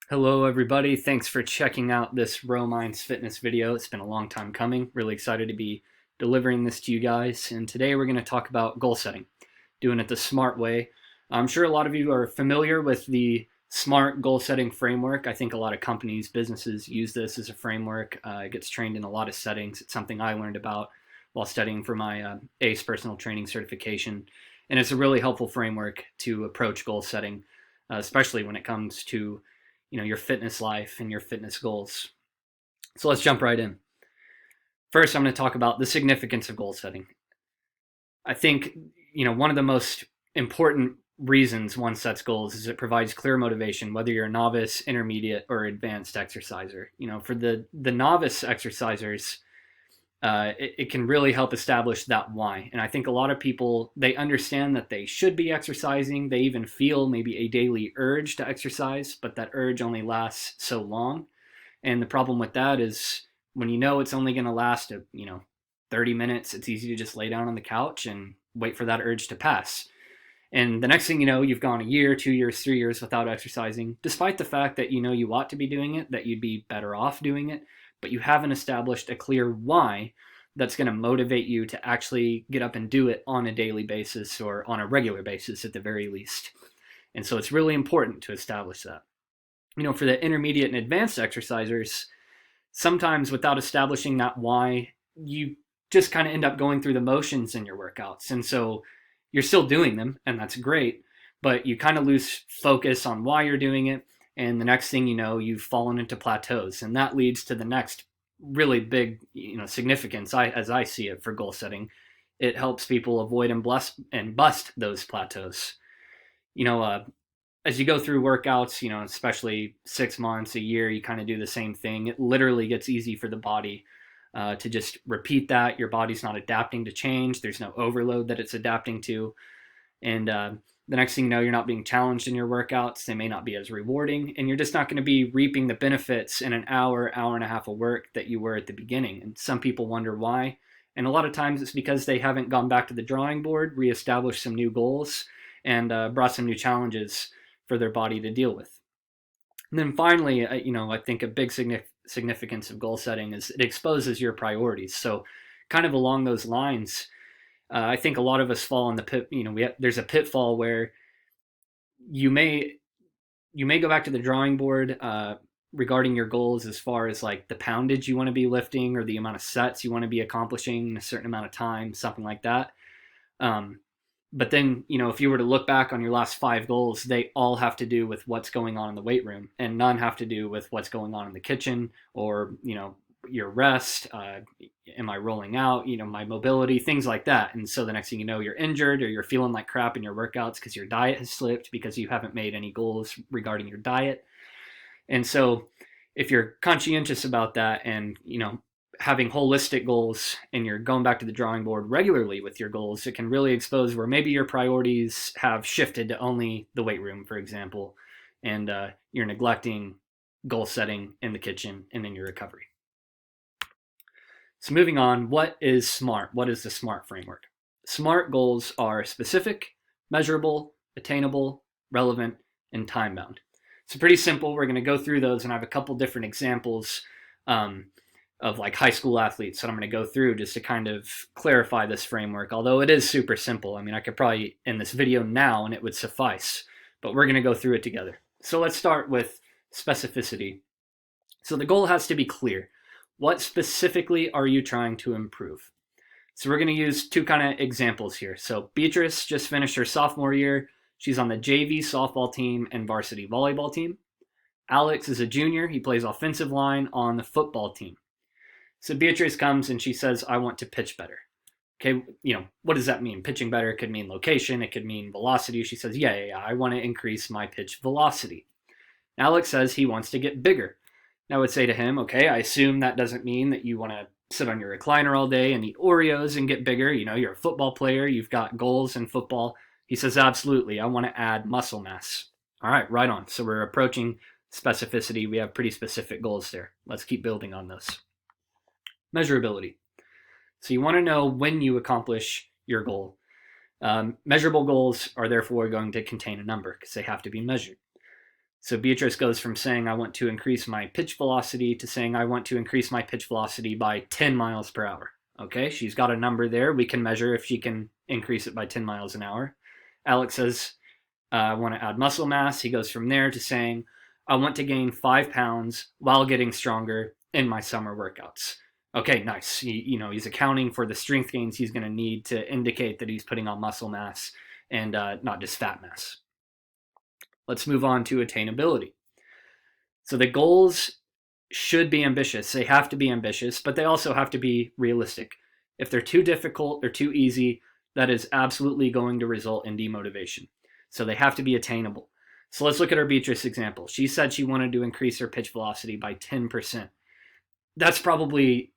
Hello everybody, thanks for checking out this Romines fitness video. It's been a long time coming. Really excited to be delivering this to you guys. And today we're going to talk about goal setting, doing it the smart way. I'm sure a lot of you are familiar with the SMART goal setting framework. I think a lot of companies, businesses use this as a framework. It gets trained in a lot of settings. It's something I learned about while studying for my ACE personal training certification. And it's a really helpful framework to approach goal setting, especially when it comes to your fitness life and your fitness goals. So let's jump right in. First, I'm going to talk about the significance of goal setting. I think, one of the most important reasons one sets goals is it provides clear motivation, whether you're a novice, intermediate, or advanced exerciser. For the novice exercisers, it can really help establish that why. And I think a lot of people, they understand that they should be exercising. They even feel maybe a daily urge to exercise, but that urge only lasts so long. And the problem with that is when it's only going to last, 30 minutes, it's easy to just lay down on the couch and wait for that urge to pass. And the next thing you know, you've gone a year, 2 years, 3 years without exercising, despite the fact that you ought to be doing it, that you'd be better off doing it, but you haven't established a clear why that's going to motivate you to actually get up and do it on a daily basis or on a regular basis at the very least. And so it's really important to establish that. For the intermediate and advanced exercisers, sometimes without establishing that why, you just kind of end up going through the motions in your workouts. And so you're still doing them, and that's great, but you kind of lose focus on why you're doing it. And the next thing you know, you've fallen into plateaus. And that leads to the next really big, significance, as I see it, for goal setting. It helps people avoid and bust those plateaus. As you go through workouts, especially 6 months, a year, you kind of do the same thing. It literally gets easy for the body to just repeat that. Your body's not adapting to change. There's no overload that it's adapting to. And the next thing you know, you're not being challenged in your workouts. They may not be as rewarding, and you're just not going to be reaping the benefits in an hour, hour and a half of work that you were at the beginning. And some people wonder why. And a lot of times it's because they haven't gone back to the drawing board, reestablished some new goals, and brought some new challenges for their body to deal with. And then finally, I think a big significance of goal setting is it exposes your priorities. So kind of along those lines, I think a lot of us fall in the pit. There's a pitfall where you may go back to the drawing board regarding your goals as far as like the poundage you want to be lifting or the amount of sets you want to be accomplishing in a certain amount of time, something like that. But then, if you were to look back on your last 5 goals, they all have to do with what's going on in the weight room, and none have to do with what's going on in the kitchen or, your rest. Am I rolling out, my mobility, things like that. And so the next thing you know, you're injured or you're feeling like crap in your workouts because your diet has slipped because you haven't made any goals regarding your diet. And so if you're conscientious about that and, having holistic goals and you're going back to the drawing board regularly with your goals, it can really expose where maybe your priorities have shifted to only the weight room, for example, and you're neglecting goal setting in the kitchen and in your recovery. So moving on, what is SMART? What is the SMART framework? SMART goals are specific, measurable, attainable, relevant, and time-bound. So pretty simple. We're going to go through those, and I have a couple different examples of like high school athletes that I'm going to go through just to kind of clarify this framework, although it is super simple. I mean, I could probably end this video now and it would suffice, but we're going to go through it together. So let's start with specificity. So the goal has to be clear. What specifically are you trying to improve? So we're going to use 2 kind of examples here. So Beatrice just finished her sophomore year. She's on the JV softball team and varsity volleyball team. Alex is a junior. He plays offensive line on the football team. So Beatrice comes and she says, I want to pitch better. Okay, what does that mean? Pitching better could mean location. It could mean velocity. She says, yeah, I want to increase my pitch velocity. Alex says he wants to get bigger. I would say to him, okay, I assume that doesn't mean that you want to sit on your recliner all day and eat Oreos and get bigger. You're a football player. You've got goals in football. He says, absolutely. I want to add muscle mass. All right, right on. So we're approaching specificity. We have pretty specific goals there. Let's keep building on those. Measurability. So you want to know when you accomplish your goal. Measurable goals are therefore going to contain a number because they have to be measured. So Beatrice goes from saying I want to increase my pitch velocity to saying I want to increase my pitch velocity by 10 miles per hour. Okay, she's got a number there. We can measure if she can increase it by 10 miles an hour. Alex says, I want to add muscle mass. He goes from there to saying, I want to gain 5 pounds while getting stronger in my summer workouts. Okay, nice. He's accounting for the strength gains he's going to need to indicate that he's putting on muscle mass and not just fat mass. Let's move on to attainability. So the goals should be ambitious. They have to be ambitious, but they also have to be realistic. If they're too difficult or too easy, that is absolutely going to result in demotivation. So they have to be attainable. So let's look at our Beatrice example. She said she wanted to increase her pitch velocity by 10%. That's probably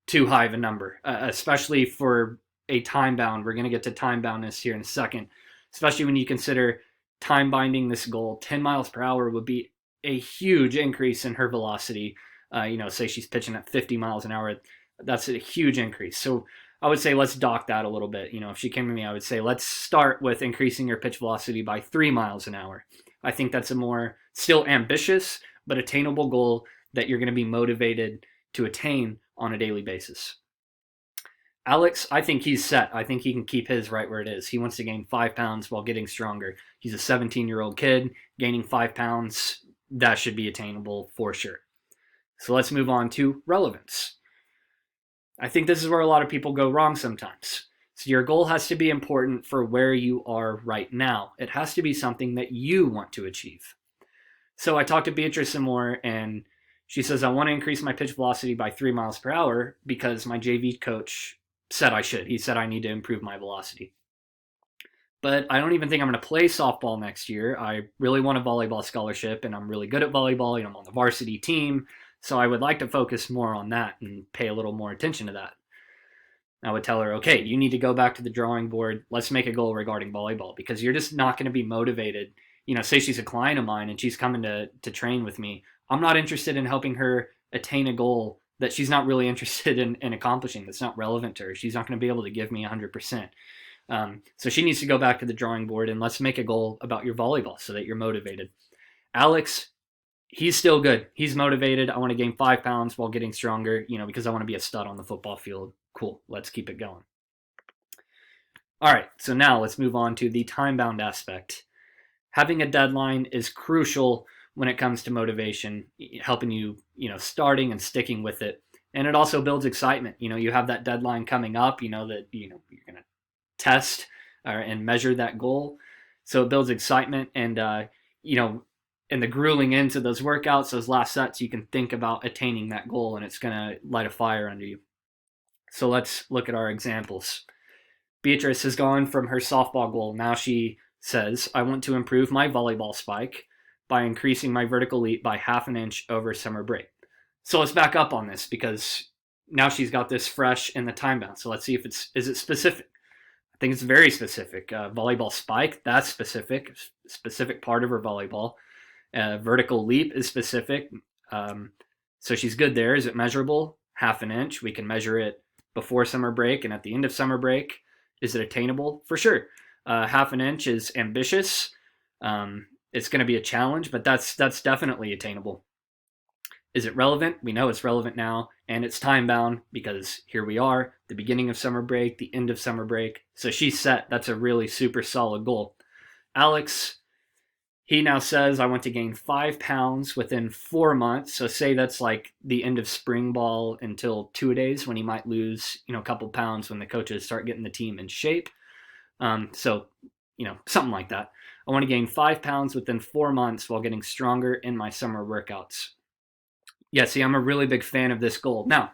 too high of a number, especially for a time bound. We're going to get to time boundness here in a second, especially when you consider time binding this goal. 10 miles per hour would be a huge increase in her velocity. Say she's pitching at 50 miles an hour. That's a huge increase. So I would say let's dock that a little bit. If she came to me, I would say let's start with increasing your pitch velocity by 3 miles an hour. I think that's a more still ambitious but attainable goal that you're going to be motivated to attain on a daily basis. Alex, I think he's set. I think he can keep his right where it is. He wants to gain 5 pounds while getting stronger. He's a 17-year-old kid. Gaining 5 pounds, that should be attainable for sure. So let's move on to relevance. I think this is where a lot of people go wrong sometimes. So your goal has to be important for where you are right now. It has to be something that you want to achieve. So I talked to Beatrice some more, and she says, I want to increase my pitch velocity by 3 miles per hour because my JV coach said I should. He said I need to improve my velocity. But I don't even think I'm going to play softball next year. I really want a volleyball scholarship, and I'm really good at volleyball. I'm on the varsity team. So I would like to focus more on that and pay a little more attention to that. I would tell her, okay, you need to go back to the drawing board. Let's make a goal regarding volleyball, because you're just not going to be motivated. Say she's a client of mine and she's coming to train with me. I'm not interested in helping her attain a goal that she's not really interested in accomplishing, that's not relevant to her. She's not going to be able to give me 100%. So she needs to go back to the drawing board, and let's make a goal about your volleyball so that you're motivated. Alex, he's still good. He's motivated. I want to gain 5 pounds while getting stronger, because I want to be a stud on the football field. Cool. Let's keep it going. All right. So now let's move on to the time-bound aspect. Having a deadline is crucial when it comes to motivation, helping you, starting and sticking with it. And it also builds excitement. You have that deadline coming up, that, you're going to test and measure that goal. So it builds excitement, and, in the grueling ends of those workouts, those last sets, you can think about attaining that goal, and it's going to light a fire under you. So let's look at our examples. Beatrice has gone from her softball goal. Now she says, I want to improve my volleyball spike by increasing my vertical leap by 1/2 inch over summer break. So let's back up on this, because now she's got this fresh in the time bound. So let's see if is it specific? I think it's very specific. Volleyball spike, that's specific part of her volleyball. Vertical leap is specific. So she's good there. Is it measurable? 1/2 inch. We can measure it before summer break and at the end of summer break. Is it attainable? For sure. 1/2 inch is ambitious. It's going to be a challenge, but that's definitely attainable. Is it relevant? We know it's relevant now, and it's time bound because here we are, the beginning of summer break, the end of summer break. So she's set. That's a really super solid goal. Alex, he now says, I want to gain 5 pounds within 4 months. So say that's like the end of spring ball until 2-a-days, when he might lose, a couple pounds when the coaches start getting the team in shape. So something like that. I want to gain 5 pounds within 4 months while getting stronger in my summer workouts. Yeah, see, I'm a really big fan of this goal. Now,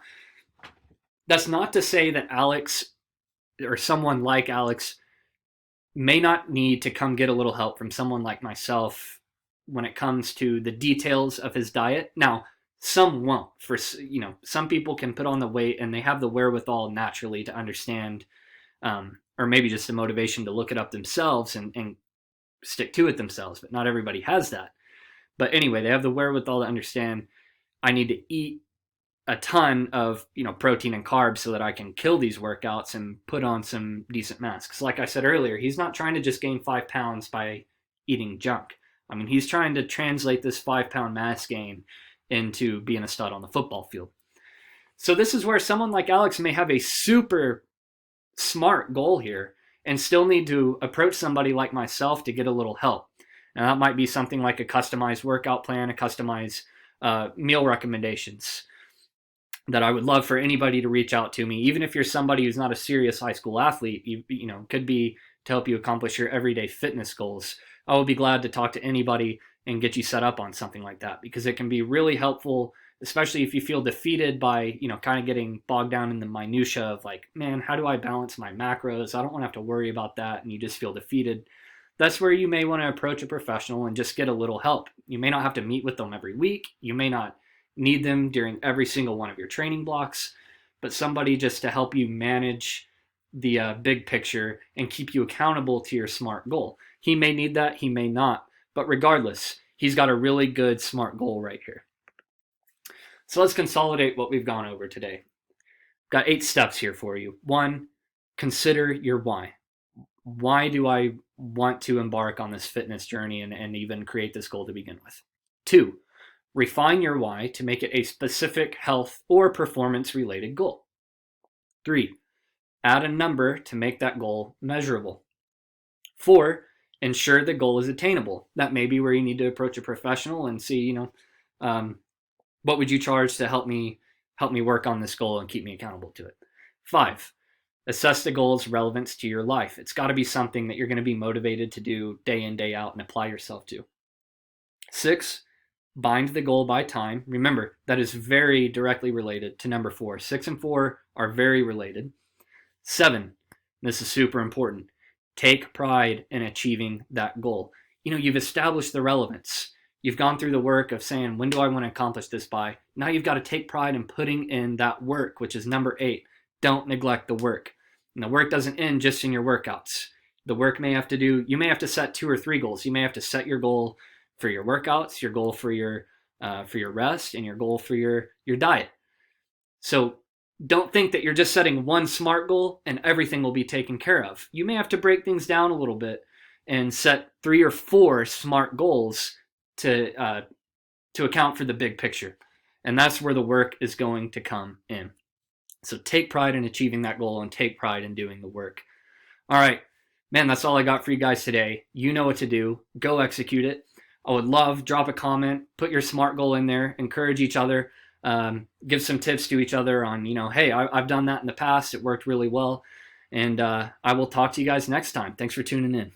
that's not to say that Alex or someone like Alex may not need to come get a little help from someone like myself when it comes to the details of his diet. Now, some won't. Some people can put on the weight and they have the wherewithal naturally to understand, or maybe just the motivation to look it up themselves and stick to it themselves, but not everybody has that. But anyway, they have the wherewithal to understand I need to eat a ton of protein and carbs so that I can kill these workouts and put on some decent mass. Because like I said earlier, he's not trying to just gain 5 pounds by eating junk. I mean, he's trying to translate this 5-pound mass gain into being a stud on the football field. So this is where someone like Alex may have a super smart goal here and still need to approach somebody like myself to get a little help. And that might be something like a customized workout plan, a customized meal recommendations that I would love for anybody to reach out to me. Even if you're somebody who's not a serious high school athlete, you know, could be to help you accomplish your everyday fitness goals. I will be glad to talk to anybody and get you set up on something like that, because it can be really helpful, especially if you feel defeated by, you know, kind of getting bogged down in the minutia of like, man, how do I balance my macros? I don't want to have to worry about that. And you just feel defeated. That's where you may want to approach a professional and just get a little help. You may not have to meet with them every week. You may not need them during every single one of your training blocks, but somebody just to help you manage the big picture and keep you accountable to your SMART goal. He may need that, he may not, but regardless, he's got a really good SMART goal right here. So let's consolidate what we've gone over today. Got 8 steps here for you. 1, consider your why. Why do I want to embark on this fitness journey and even create this goal to begin with? 2, refine your why to make it a specific health or performance related goal. 3, add a number to make that goal measurable. 4, ensure the goal is attainable. That may be where you need to approach a professional and see, you know, what would you charge to help me work on this goal and keep me accountable to it. 5, assess the goal's relevance to your life. It's got to be something that you're going to be motivated to do day in, day out and apply yourself to. 6, bind the goal by time. Remember, that is very directly related to number 4. 6 and 4 are very related. 7, this is super important, take pride in achieving that goal. You know, you've established the relevance. You've gone through the work of saying, when do I want to accomplish this by? Now you've got to take pride in putting in that work, which is number 8. Don't neglect the work. And the work doesn't end just in your workouts. The work you may have to set 2 or 3 goals. You may have to set your goal for your workouts, your goal for your rest, and your goal for your diet. So don't think that you're just setting one SMART goal and everything will be taken care of. You may have to break things down a little bit and set 3 or 4 SMART goals to account for the big picture. And that's where the work is going to come in. So take pride in achieving that goal and take pride in doing the work. All right, man, that's all I got for you guys today. You know what to do. Go execute it. I would love, drop a comment, put your SMART goal in there, encourage each other, give some tips to each other on, you know, hey, I've done that in the past. It worked really well. And I will talk to you guys next time. Thanks for tuning in.